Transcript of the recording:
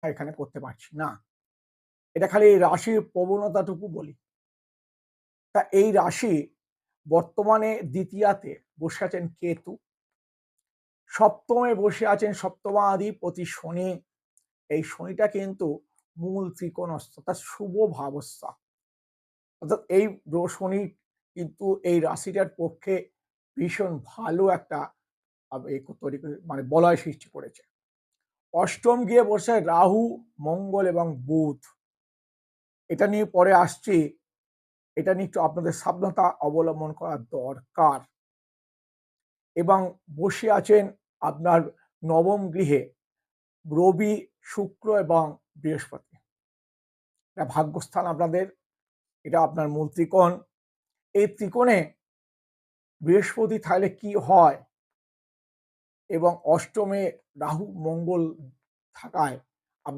এখানে করতে পারছি না। এটা খালি রাশির প্রবণতাটুকু বলি। তা এই রাশি বর্তমানে দ্বিতীয়াতে বসে আছেন কেতু, সপ্তমে বসে আছেন সপ্তমাধিপতি শনি। এই শনিটা কিন্তু মূল ত্রিকোণস্থ, তার শুভ ভাবস্থ। অর্থাৎ এই শনি কিন্তু এই রাশিটার পক্ষে ভীষণ ভালো একটা তৈরি করে, মানে বলয় সৃষ্টি করেছে। অষ্টম গিয়ে বসে রাহু, মঙ্গল এবং বুধ। এটা নিয়ে পরে আসছি। এটা নিয়ে একটু আপনাদের সাবধানতা অবলম্বন করা দরকার। এবং বসে আছেন আপনার নবম গৃহে রবি, শুক্র এবং বৃহস্পতি। এটা ভাগ্যস্থান আপনাদের, এটা আপনার মূল ত্রিকোণ। এই ত্রিকোণে বৃহস্পতি থাকলে কি হয় এবং অষ্টমে রাহু মঙ্গল থাকায়